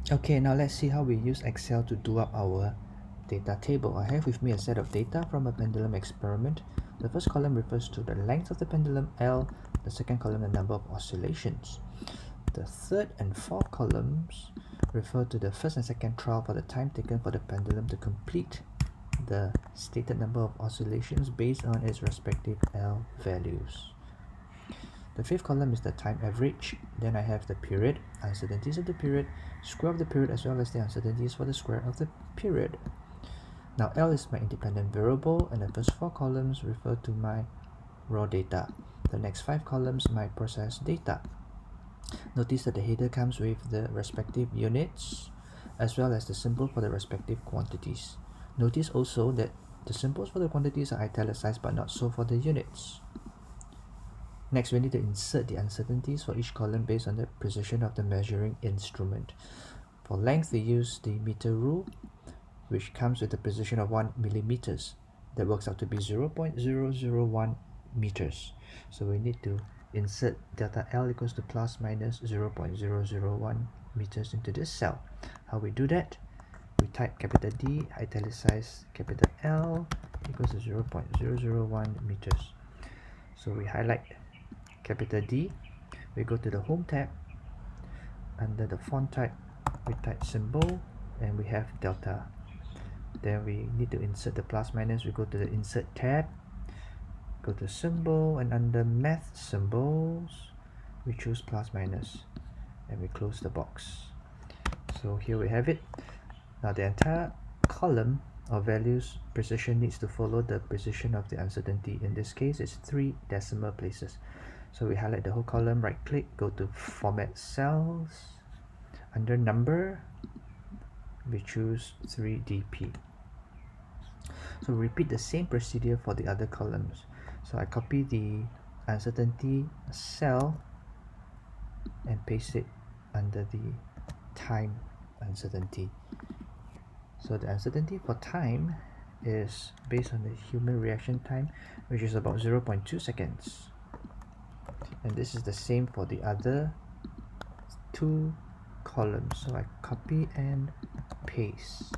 Okay, now let's see how we use Excel to do up our data table. I have with me a set of data from a pendulum experiment. The first column refers to the length of the pendulum L, the second column the number of oscillations. The third and fourth columns refer to the first and second trial for the time taken for the pendulum to complete the stated number of oscillations based on its respective L values. The fifth column is the time average. Then I have the period, uncertainties of the period, square of the period, as well as the uncertainties for the square of the period. Now L is my independent variable, and the first four columns refer to my raw data. The next five columns my processed data. Notice that the header comes with the respective units as well as the symbol for the respective quantities. Notice also that the symbols for the quantities are italicized but not so for the units. Next, we need to insert the uncertainties for each column based on the precision of the measuring instrument. For length, we use the meter rule, which comes with the precision of 1 millimeters. That works out to be 0.001 meters. So we need to insert delta L equals to plus minus 0.001 meters into this cell. How we do that? We type capital D, italicize capital L equals to 0.001 meters. So we highlight capital D, we go to the Home tab. Under the font type, we type symbol and we have delta. Then we need to insert the plus minus. We go to the Insert tab, go to Symbol, and under Math Symbols, we choose plus minus, and we close the box. So here we have it. Now the entire column of values precision needs to follow the precision of the uncertainty. In this case, it's 3 decimal places. So we highlight the whole column, right click, go to Format Cells. Under Number, we choose 3DP. So repeat the same procedure for the other columns. So I copy the uncertainty cell and paste it under the time uncertainty. So the uncertainty for time is based on the human reaction time, which is about 0.2 seconds. And this is the same for the other two columns. So I copy and paste.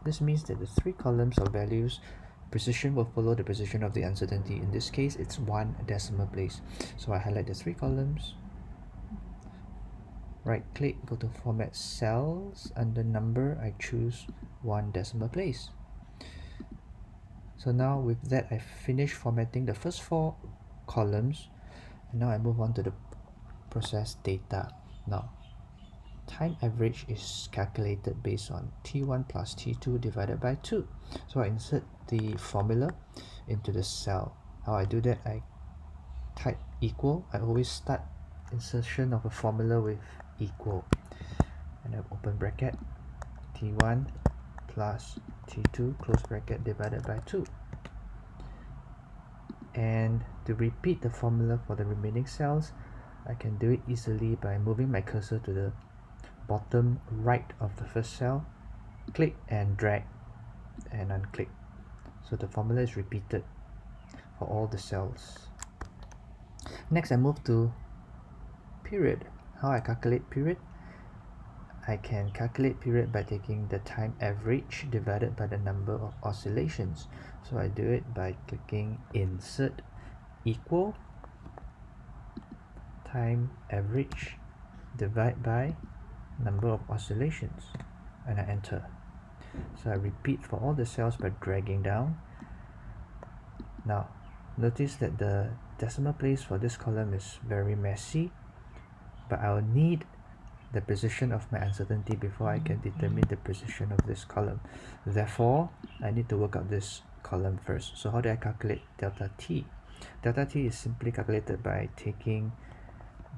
This means that the three columns of values precision will follow the precision of the uncertainty. In this case, it's 1 decimal place. So I highlight the three columns, right click, go to Format Cells. Under Number, I choose 1 decimal place. So now with that, I finished formatting the first four columns, and now I move on to the processed data. Now time average is calculated based on T1 plus T2 divided by 2. So I insert the formula into the cell. How I do that, I type equal. I always start insertion of a formula with equal, and I open bracket, T1 plus T2 close bracket divided by 2. And to repeat the formula for the remaining cells, I can do it easily by moving my cursor to the bottom right of the first cell, click and drag and unclick. So the formula is repeated for all the cells. Next, I move to period. How I calculate period? I can calculate period by taking the time average divided by the number of oscillations. So I do it by clicking Insert Equal time average divide by number of oscillations, and I enter. So I repeat for all the cells by dragging down. Now notice that the decimal place for this column is very messy, but I'll need the precision of my uncertainty before I can determine the precision of this column. Therefore, I need to work out this column first. So how do I calculate delta t? Delta t is simply calculated by taking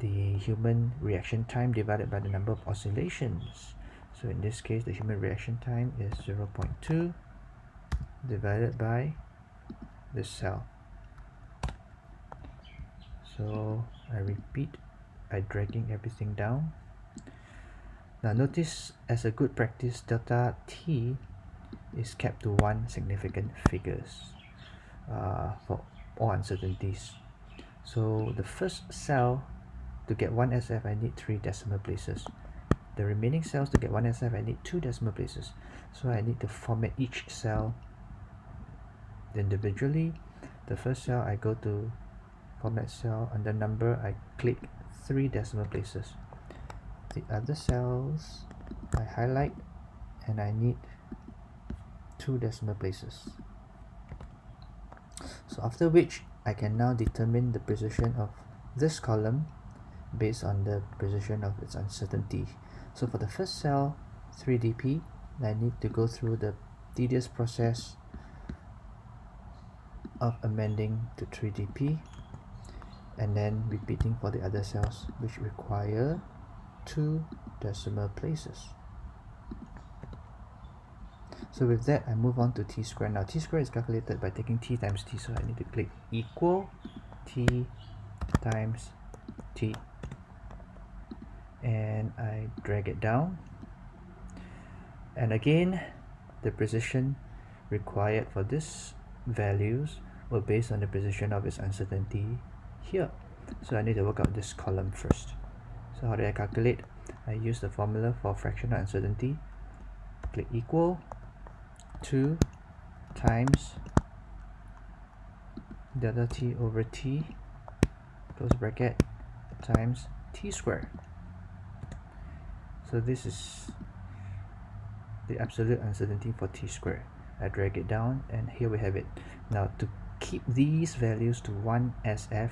the human reaction time divided by the number of oscillations. So in this case, the human reaction time is 0.2 divided by this cell. So I repeat by dragging everything down. Now notice, as a good practice, delta t is kept to 1 significant figures for all uncertainties. So the first cell, to get 1 SF, I need 3 decimal places. the remaining cells, to get 1 SF, I need 2 decimal places. So I need to format each cell individually. The first cell, I go to format cell. Under number, I click 3 decimal places. The other cells, I highlight, and I need 2 decimal places. So after which, I can now determine the precision of this column based on the precision of its uncertainty. So for the first cell, 3dp, I need to go through the tedious process of amending to 3dp and then repeating for the other cells, which require 2 decimal places. So with that, I move on to t-square. Now t-square is calculated by taking t times t, so I need to click equal t times t, and I drag it down, and again the precision required for this values were based on the precision of its uncertainty here. So I need to work out this column first. So how do I calculate? I use the formula for fractional uncertainty. Click equal 2 times delta t over t, close bracket, times t squared. So this is the absolute uncertainty for t squared. I drag it down, and here we have it. Now to keep these values to 1 SF,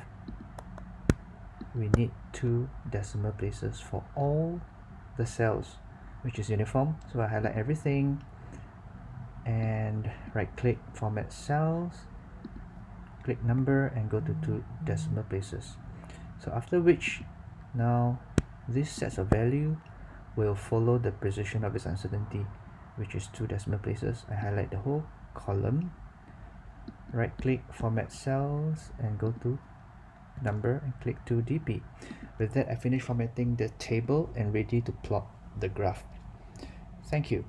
we need 2 decimal places for all the cells, which is uniform. So I highlight everything and right click, format cells, click number, and go to 2 decimal places. So after which, now this sets of value will follow the precision of its uncertainty, which is 2 decimal places. I highlight the whole column, right click, format cells, and go to number and click 2dp. With that, I finish formatting the table and ready to plot the graph. Thank you.